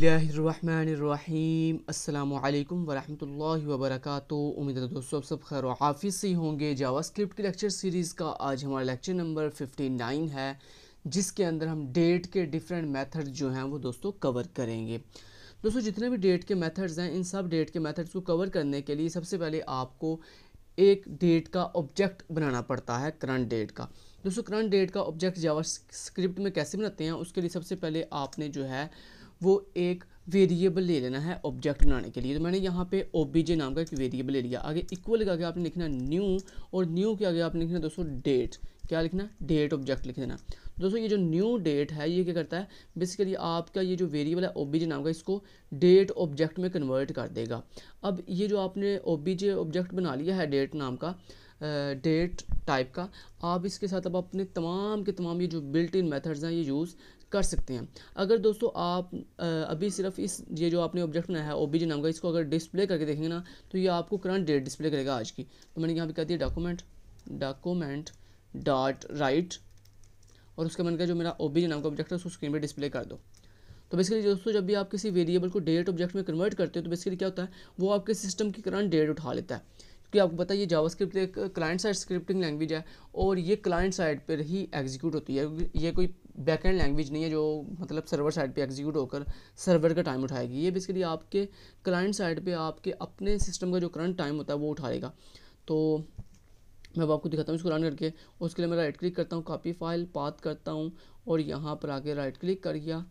बिस्मिल्लाहिर्रहमानिर्रहीम अस्सलामुअलैकुम वरहमतुल्लाहि वबरकातुहू। उम्मीद है दोस्तों आप सब खैर हाफिज़ से होंगे। जावास्क्रिप्ट की लेक्चर सीरीज़ का आज हमारा लेक्चर नंबर 59 है, जिसके अंदर हम डेट के डिफरेंट मेथड जो हैं वो दोस्तों कवर करेंगे। दोस्तों जितने भी डेट के मेथड्स हैं, इन सब डेट के मेथड्स को कवर करने के लिए सबसे पहले आपको एक डेट का ऑब्जेक्ट बनाना पड़ता है, करंट डेट का। दोस्तों करंट डेट का ऑब्जेक्ट जावास्क्रिप्ट में कैसे बनाते हैं, उसके लिए सबसे पहले आपने जो है वो एक वेरिएबल ले लेना है ऑब्जेक्ट बनाने के लिए। तो मैंने यहाँ पे ओबीजे नाम का एक वेरिएबल ले लिया। आगे इक्वल लगा के आपने लिखना न्यू, और न्यू के आगे आपने लिखना दोस्तों डेट। क्या लिखना? डेट ऑब्जेक्ट लिख देना। दोस्तों ये जो न्यू डेट है ये क्या करता है, बेसिकली आपका ये जो वेरिएबल है ओबीजे नाम का, इसको डेट ऑब्जेक्ट में कन्वर्ट कर देगा। अब ये जो आपने ओबीजे ऑब्जेक्ट बना लिया है डेट नाम का, डेट टाइप का, आप इसके साथ अब अपने तमाम के तमाम ये जो बिल्ट इन मेथड्स हैं ये यूज़ कर सकते हैं। अगर दोस्तों आप अभी सिर्फ ये जो आपने ऑब्जेक्ट बनाया है ओबीजे नाम का, इसको अगर डिस्प्ले करके देखेंगे ना, तो ये आपको करंट डेट डिस्प्ले करेगा आज की। तो मैंने यहाँ पे कह दिया डॉक्यूमेंट डॉट राइट, और उसके मैंने कहा जो मेरा ओबीजे नाम का ऑब्जेक्ट है उसको स्क्रीन पर डिस्प्ले कर दो। तो बेसिकली दोस्तों जब भी आप किसी वेरिएबल को डेट ऑब्जेक्ट में कन्वर्ट करते हो तो बेसिकली क्या होता है, वो आपके सिस्टम की करंट डेट उठा लेता है। क्योंकि आपको पता है ये जावास्क्रिप्ट एक क्लाइंट साइड स्क्रिप्टिंग लैंग्वेज है, और ये क्लाइंट साइड पर ही एग्जीक्यूट होती है। ये कोई बैकएंड लैंग्वेज नहीं है जो मतलब सर्वर साइड पे एग्जीक्यूट होकर सर्वर का टाइम उठाएगी। ये बेसिकली आपके क्लाइंट साइड पे आपके अपने सिस्टम का जो करंट टाइम होता है वो उठाएगा। तो मैं अब आपको दिखाता हूँ इसको रन करके। उसके लिए मैं राइट क्लिक करता हूँ, कॉपी फाइल पाथ करता हूँ, और यहाँ पर आके राइट क्लिक कर किया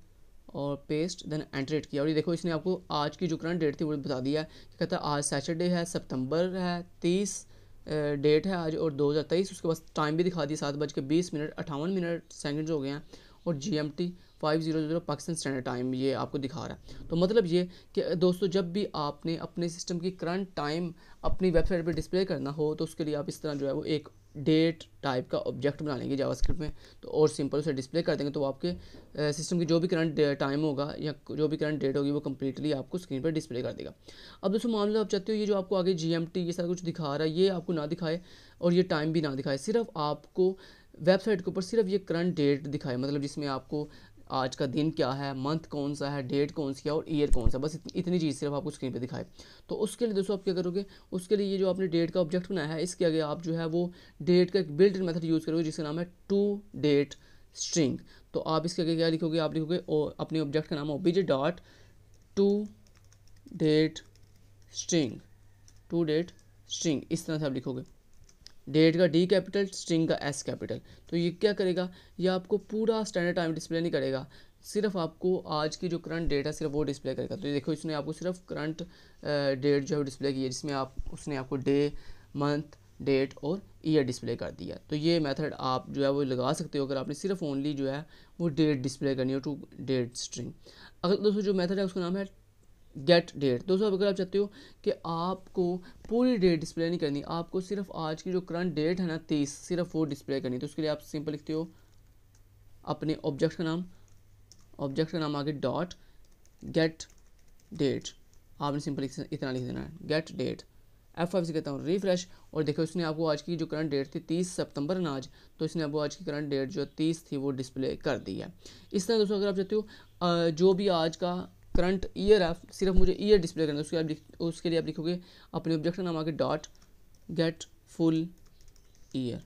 और पेस्ट, देन एंटर किया। और ये देखो इसने आपको आज की जो करंट डेट थी वो बता दिया है। कहता है आज सैटरडे है, सितंबर है 30 डेट है आज, और 2023। उसके बाद टाइम भी दिखा दिया 7:20 58 सेकंड्स हो गए हैं, और GMT 5:00 पाकिस्तान स्टैंडर्ड टाइम ये आपको दिखा रहा है। तो मतलब ये कि दोस्तों जब भी आपने अपने सिस्टम की करंट टाइम अपनी वेबसाइट पे डिस्प्ले करना हो तो उसके लिए आप इस तरह जो है वो एक डेट टाइप का ऑब्जेक्ट बना लेंगे जावास्क्रिप्ट में, तो और सिंपल उसे डिस्प्ले कर देंगे। तो आपके सिस्टम की जो भी करंट टाइम होगा या जो भी करंट डेट होगी वो कम्प्लीटली आपको स्क्रीन पर डिस्प्ले कर देगा। अब दोस्तों मान लो आप चाहते हो ये जो आपको आगे GMT ये सारा कुछ दिखा रहा है ये आपको ना दिखाए, और ये टाइम भी ना दिखाए, सिर्फ आपको वेबसाइट के ऊपर सिर्फ ये करंट डेट दिखाए, मतलब जिसमें आपको आज का दिन क्या है, मंथ कौन सा है, डेट कौन सी है, और ईयर कौन सा, बस इतनी चीज़ सिर्फ आपको स्क्रीन पे दिखाए। तो उसके लिए दोस्तों आप क्या करोगे, उसके लिए ये जो आपने डेट का ऑब्जेक्ट बनाया है इसके आगे आप जो है वो डेट का एक बिल्ट इन मेथड यूज़ करोगे जिसका नाम है टू डेट स्ट्रिंग। तो आप इसके आगे क्या लिखोगे, आप लिखोगे अपने ऑब्जेक्ट का नाम OBJ dot to date string, to date string, इस तरह से आप लिखोगे। डेट का D कैपिटल, स्ट्रिंग का S कैपिटल। तो ये क्या करेगा, ये आपको पूरा स्टैंडर्ड टाइम डिस्प्ले नहीं करेगा, सिर्फ आपको आज की जो करंट डेट है सिर्फ वो डिस्प्ले करेगा। तो ये देखो इसने आपको सिर्फ करंट डेट जो है डिस्प्ले की है, जिसमें उसने आपको डे, मंथ, डेट और ईयर डिस्प्ले कर दिया। तो ये मेथड आप जो है वो लगा सकते हो अगर आपने सिर्फ ओनली जो है वो डेट डिस्प्ले करनी हो, टू डेट स्ट्रिंग। अगर दोस्तों जो मेथड है उसका नाम है गेट डेट। दोस्तों अगर आप चाहते हो कि आपको पूरी डेट डिस्प्ले नहीं करनी, आपको सिर्फ आज की जो करंट डेट है ना 30, सिर्फ वो डिस्प्ले करनी, तो उसके लिए आप सिंपल लिखते हो अपने ऑब्जेक्ट का नाम आगे डॉट गेट डेट। आपने सिंपल इतना लिख देना है, गेट डेट। F5 से कहता हूँ रिफ्रेश, और देखो इसने आपको आज की जो करंट डेट थी 30 सितंबर ना आज, तो इसने आपको आज की करंट डेट जो 30 थी वो डिस्प्ले कर दी है। इस तरह दोस्तों अगर आप चाहते हो जो भी आज का करंट ईयर है सिर्फ मुझे ईयर डिस्प्ले करना है, उसके लिए आप लिखोगे अपने ऑब्जेक्ट का नाम आके डॉट गेट फुल ईयर।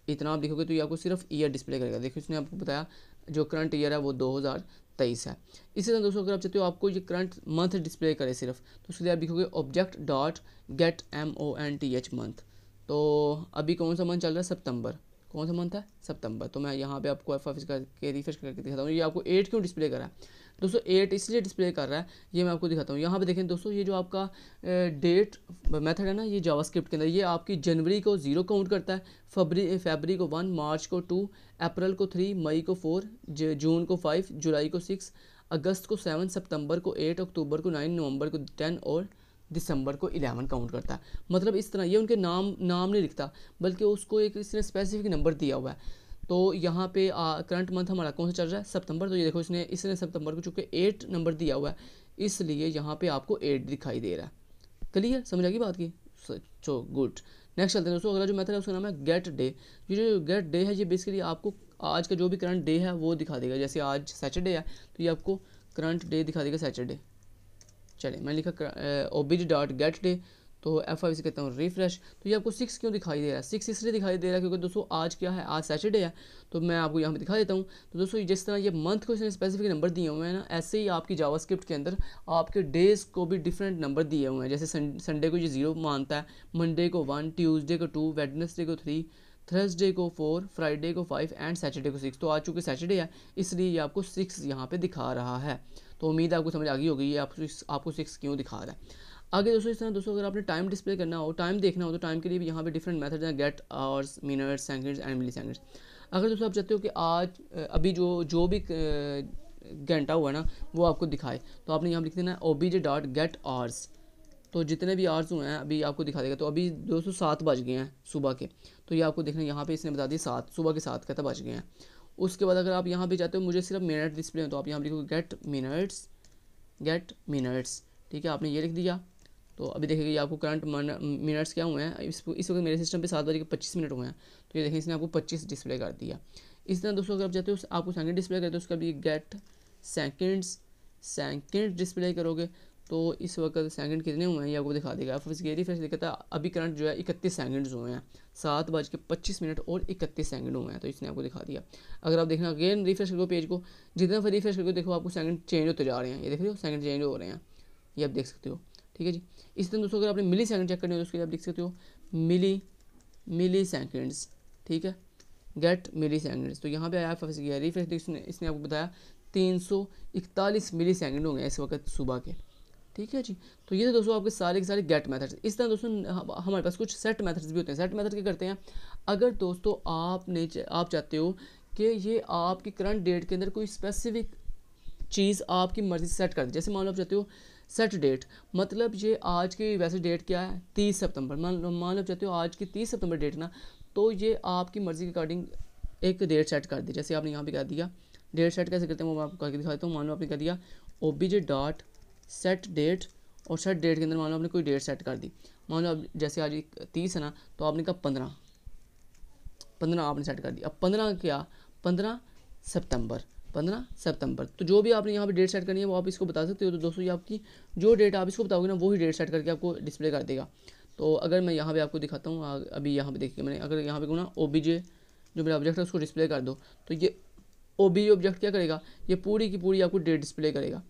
इतना आप लिखोगे तो ये आपको सिर्फ ईयर डिस्प्ले करेगा। देखो इसने आपको बताया जो करंट ईयर है वो 2023 है। इसी तरह दोस्तों अगर आप चाहते हो आपको ये करंट मंथ डिस्प्ले करे सिर्फ, तो उसके लिए आप लिखोगे object dot gate MONTH month. तो अभी कौन सा मंथ चल रहा है, सितंबर। कौन सा मंथ है, सितंबर। तो मैं यहाँ पे आपको F5 करके रिफ्रेश करके दिखाता हूँ। ये आपको 8 क्यों डिस्प्ले कर रहा है दोस्तों, 8 इसलिए डिस्प्ले कर रहा है, ये मैं आपको दिखाता हूँ। यहाँ पे देखें दोस्तों ये जो आपका डेट मेथड है ना ये जावास्क्रिप्ट के अंदर, ये आपकी जनवरी को 0 काउंट करता है, फरवरी को 1, मार्च को 2, अप्रैल को 3, मई को 4, जून को 5, जुलाई को 6, अगस्त को 7, सितंबर को 8, अक्टूबर को 9, नवंबर को 10 और दिसंबर को 11 काउंट करता है। मतलब इस तरह ये उनके नाम नहीं लिखता, बल्कि उसको एक इसने स्पेसिफिक नंबर दिया हुआ है। तो यहाँ पे करंट मंथ हमारा कौन सा चल रहा है, सितंबर। तो ये देखो इसने सितंबर को चूँकि 8 नंबर दिया हुआ है, इसलिए यहाँ पे आपको 8 दिखाई दे रहा है। क्लियर, समझ आ गई बात की। So good. नेक्स्ट चलते हैं दोस्तों, अगला जो मेथड है उसका नाम है गेट डे। ये जो गेट डे है ये बेसिकली आपको आज का जो भी करंट डे है वो दिखा देगा। जैसे आज सैटरडे है तो ये आपको करंट डे दिखा देगा सैटरडे। चलिए मैंने लिखा obj.getDay, तो F5 से कहता हूँ रिफ्रेश। तो ये आपको 6 क्यों दिखाई दे रहा है? 6 इसलिए दिखाई दे रहा है क्योंकि दोस्तों आज क्या है, आज सैटरडे है। तो मैं आपको यहाँ पे दिखा देता हूँ। तो दोस्तों जिस तरह ये मंथ को इसने स्पेसिफिक नंबर दिए हुए हैं ना, ऐसे ही आपकी जावास्क्रिप्ट के अंदर आपके डेज़ को भी डिफरेंट नंबर दिए हुए हैं। जैसे संडे को ये 0 मानता है, मंडे को 1, ट्यूसडे को 2, वेडनेसडे को 3, थर्सडे को 4, फ्राइडे को 5 एंड सैटरडे को 6। तो आज चूँकि सैटरडे है इसलिए ये आपको 6 यहाँ पे दिखा रहा है। तो उम्मीद है आपको समझ आ गई होगी ये आपको 6 क्यों दिखा रहा है। आगे दोस्तों इस तरह दोस्तों अगर आपने टाइम डिस्प्ले करना हो, टाइम देखना हो, तो टाइम के लिए भी यहाँ पे डिफरेंट मेथड हैं, get hours, minutes, seconds and milliseconds. अगर दोस्तों आप चाहते हो कि आज अभी जो भी घंटा हुआ है ना वो आपको दिखाए, तो आपने यहाँ लिख देना है obj.getHours। तो जितने भी आवर्स हुए हैं अभी आपको दिखा देगा। तो अभी दोस्तों 7 बज गए हैं सुबह के, तो ये आपको देखना यहाँ पे इसने बता दिया 7, सुबह के 7 कहता बज गए हैं। उसके बाद अगर आप यहाँ पे चाहते हो मुझे सिर्फ मिनट डिस्प्ले हो, तो आप यहाँ लिखोगे गेट मिनट्स। ठीक है, आपने ये लिख दिया। तो अभी देखिए ये आपको करंट मिनट्स क्या हुए हैं, इस वक्त मेरे सिस्टम पे 7:25 हुए हैं। तो ये देखिए इसने आपको 25 डिस्प्ले कर दिया। इस तरह दोस्तों अगर आप चाहते हो आपको सेकंड डिस्प्ले करते हो, उसका भी गेट सेकंड डिस्प्ले करोगे तो इस वक्त सेकंड कितने हुए हैं ये आपको दिखा देगा। फिर रिफ्रेश दिखाता है अभी करंट जो है 31 सेकंड्स हुए हैं, 7:25 और 31 सेकंड हुए हैं। तो इसने आपको दिखा दिया। अगर आप देखना अगेन रिफ्रेश करो पेज को, जितना फिर रिफ्रेश करके देखो आपको सेकंड चेंज होते जा रहे हैं। ये देख रहे हो सेकंड चेंज हो रहे हैं, ये आप देख सकते हो। ठीक है जी। इस तरह दोस्तों अगर आपने मिली सेकंड चेक करने हो तो उसके लिए आप देख सकते हो मिली सेकंड्स। ठीक है, गेट मिली सेकंड्स। तो यहाँ पे आया फंस गया रिफ्रेश, इसने आपको बताया 341 मिली सेकंड होंगे इस वक्त सुबह के। ठीक है जी। तो ये दोस्तों आपके सारे के सारे गेट मेथड्स। इस तरह दोस्तों हमारे पास कुछ सेट मेथड्स भी होते हैं। सेट मेथड क्या करते हैं, अगर दोस्तों आप चाहते हो कि ये आपकी करंट डेट के अंदर कोई स्पेसिफिक चीज़ आपकी मर्ज़ी से सेट कर दे। जैसे मान लो आप चाहते हो सेट डेट, मतलब ये आज की वैसे डेट क्या है 30 सितंबर, मान लो चाहते हो आज की 30 सितंबर डेट ना, तो ये आपकी मर्ज़ी के अकॉर्डिंग एक डेट सेट कर दी। जैसे आपने यहाँ पे कह दिया, डेट सेट कैसे करते हैं वो मैं आपको करके दिखा देता हूँ। मान लो आपने कह दिया obj.set डेट, और सेट डेट के अंदर मान लो आपने कोई डेट सेट कर दी। मान लो अब जैसे आज 30 है ना, तो आपने कहा 15 आपने सेट कर दिया। अब 15 क्या, 15 सितंबर। तो जो भी आपने यहाँ पे डेट सेट करनी है वो आप इसको बता सकते हो। तो दोस्तों ये आपकी जो डेट आप इसको बताओगे ना वही डेट सेट करके आपको डिस्प्ले कर देगा। तो अगर मैं यहाँ पे आपको दिखाता हूँ, अभी यहाँ पे देखिए मैंने अगर यहाँ पे कहूँ ना obj जो मेरा ऑब्जेक्ट है उसको डिस्प्ले कर दो, तो ये obj ऑब्जेक्ट क्या करेगा, ये पूरी की पूरी आपको डेट डिस्प्ले करेगा।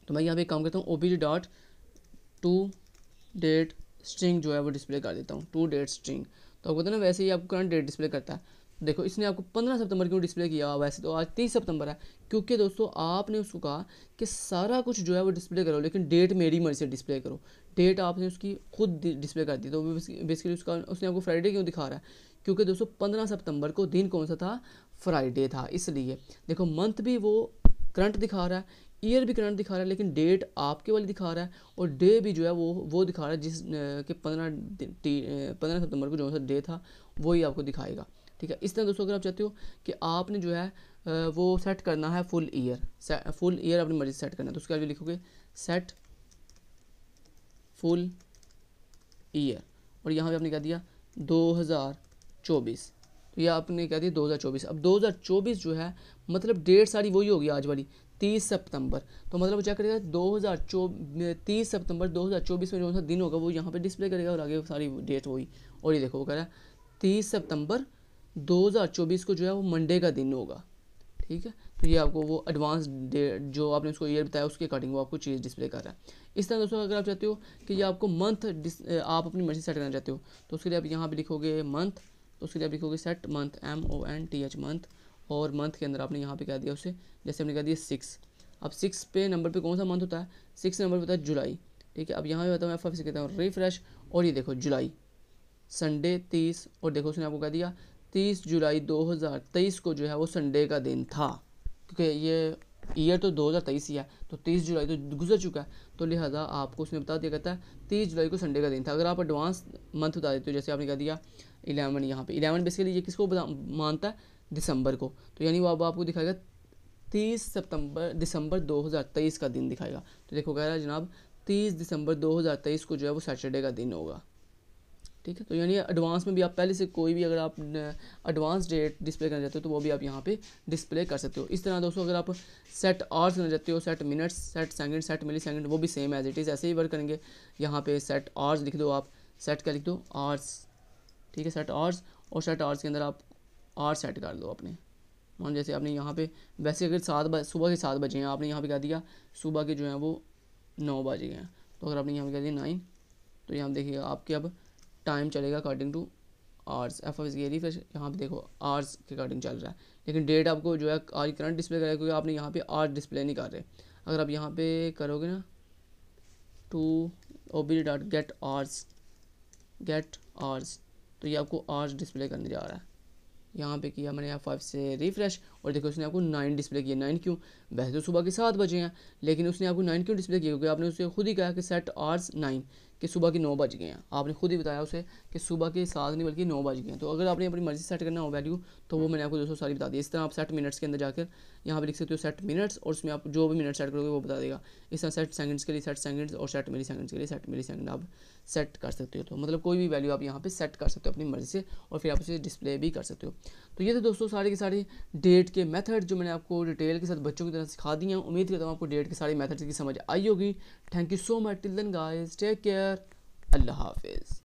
तो मैं यहाँ पे काम करता हूँ obj.toDate स्ट्रिंग जो है वो डिस्प्ले कर देता हूँ, toDate स्ट्रिंग। तो आपको पता ना वैसे ही आपको करंट डेट डिस्प्ले करता है। देखो इसने आपको 15 सितंबर क्यों डिस्प्ले किया, वैसे तो आज 30 सितंबर है, क्योंकि दोस्तों आपने उसको कहा कि सारा कुछ जो है वो डिस्प्ले करो लेकिन डेट मेरी मर्जी से डिस्प्ले करो। डेट आपने उसकी खुद डिस्प्ले कर दी। तो बेसिकली उसने आपको फ्राइडे क्यों दिखा रहा है, क्योंकि दोस्तों 15 सितंबर को दिन कौन सा था, फ्राइडे था। इसलिए देखो मंथ भी वो करंट दिखा रहा है, ईयर भी करंट दिखा रहा है, लेकिन डेट आपके वाली दिखा रहा है, और डे भी जो है वो दिखा रहा है जिस कि 15 सितंबर को जो सा डे था वही आपको दिखाएगा। ठीक है। इस तरह दोस्तों अगर आप चाहते हो कि आपने जो है वो सेट करना है फुल ईयर अपनी मर्जी से सेट करना है, तो उसके लिए लिखोगे सेट फुल ईयर, और यहाँ पे आपने कह दिया 2024। तो यह आपने कह दिया 2024। अब 2024 जो है मतलब डेट सारी वही होगी आज वाली 30 सितंबर। तो मतलब क्या करेगा 30 सितंबर 2024 में जो सा दिन होगा वो यहाँ पे डिस्प्ले करेगा, और आगे सारी डेट वही। और ये देखो वो कह रहा है 30 सितंबर 2024 को जो है वो मंडे का दिन होगा। ठीक है। तो ये आपको वो एडवांस डेट जो आपने उसको ईयर बताया उसके अकॉर्डिंग वो आपको चीज़ डिस्प्ले कर रहा है। इस तरह दोस्तों अगर आप चाहते हो कि ये आपको मंथ आप अपनी मर्जी सेट करना चाहते हो, तो उसके लिए आप यहाँ पे लिखोगे मंथ, तो उसके लिए आप लिखोगे सेट मंथ MONTH मंथ, और मंथ के अंदर आपने यहाँ पे कह दिया उसे, जैसे हमने कह दिया 6। अब 6 पे नंबर पे कौन सा मंथ होता है, 6 नंबर पे होता है जुलाई। ठीक है। अब यहाँ पे बताऊँ मैं फिर से कहता हूँ रिफ्रेश, और ये देखो जुलाई संडे 30, और देखो उसने आपको कह दिया 30 जुलाई 2023 को जो है वो संडे का दिन था, क्योंकि ये ईयर तो 2023 ही है, तो 30 जुलाई तो गुजर चुका है, तो लिहाजा आपको उसने बता दिया कहता है 30 जुलाई को संडे का दिन था। अगर आप एडवांस मंथ बता देते हो, जैसे आपने कह दिया 11, यहाँ पे 11 बेसिकली ये किसको मानता है, दिसंबर को, तो यानी वो अब आपको दिखाएगा 30 दिसंबर 2023 का दिन दिखाएगा। तो देखो कह रहा है जनाब 30 दिसंबर 2023 को जो है वो सैटरडे का दिन होगा। ठीक है। तो यानी एडवांस में भी आप पहले से कोई भी अगर आप एडवांस डेट डिस्प्ले करना चाहते हो तो वो भी आप यहाँ पे डिस्प्ले कर सकते हो। इस तरह दोस्तों अगर आप सेट आवर्स करना चाहते हो, set minutes, set second, set millisecond, वो भी सेम एज इट इज़ ऐसे ही वर्क करेंगे। यहाँ पे सेट आवर्स लिख दो, आप सेट का लिख दो आवर्स, ठीक है, सेट आवर्स, और सेट आवर्स के अंदर आप आवर्स सेट कर दो अपने। मान जैसे आपने यहाँ पे वैसे अगर सुबह के 7 बजे हैं, आपने यहाँ पे कह दिया सुबह के जो हैं वो 9 बज गए हैं, तो अगर आपने यहाँ पे कह दिया 9, तो यहाँ देखिएगा आपके अब टाइम चलेगा according two hours. F of ये फिर यहाँ पे देखो आवर्स के अकॉर्डिंग चल रहा है, लेकिन डेट आपको जो है आज करंट डिस्प्ले करेगा, क्योंकि आपने यहाँ पे आवर्स डिस्प्ले नहीं कर रहे। अगर आप यहाँ पे करोगे ना to OB dot get hours, तो ये आपको आवर्स डिस्प्ले करने जा रहा है। यहाँ पे किया मैंने F5 से रिफ्रेश, और देखो उसने आपको 9 डिस्प्ले किया। 9 क्यों? वैसे तो सुबह के 7 बजे हैं, लेकिन उसने आपको 9 क्यों डिस्प्ले किया? क्योंकि आपने उसे खुद ही कहा कि सेट आवर्स 9, कि सुबह के 9 बज गए हैं। आपने खुद ही बताया उसे कि सुबह के 7 नहीं बल्कि 9 बज गए हैं। तो अगर आपने अपनी मर्जी सेट करना हो वैल्यू, तो वो मैंने आपको दोस्तों सारी बता दी। इस तरह आप सेट मिनट्स के अंदर जाकर यहाँ पे लिख सकते हो सेट मिनट्स, और उसमें आप जो भी मिनट सेट करोगे वो बता देगा। इस तरह सेट सेकंड्स के लिए सेट सेकंड्स, और सेट मिली सेकंड्स के लिए सेट मिली सेकंड आप सेट कर सकते हो। तो मतलब कोई भी वैल्यू आप यहाँ पे सेट कर सकते हो अपनी मर्जी से, और फिर आप उसे डिस्प्ले भी कर सकते हो। तो ये तो दोस्तों सारे के सारे डेट के मेथड जो मैंने आपको डिटेल के साथ बच्चों की तरह सिखा दिए हैं। उम्मीद करता हूँ आपको डेट के सारे मेथड्स की समझ आई होगी। Thank you so much. Till then guys, take care, Allah हाफिज़।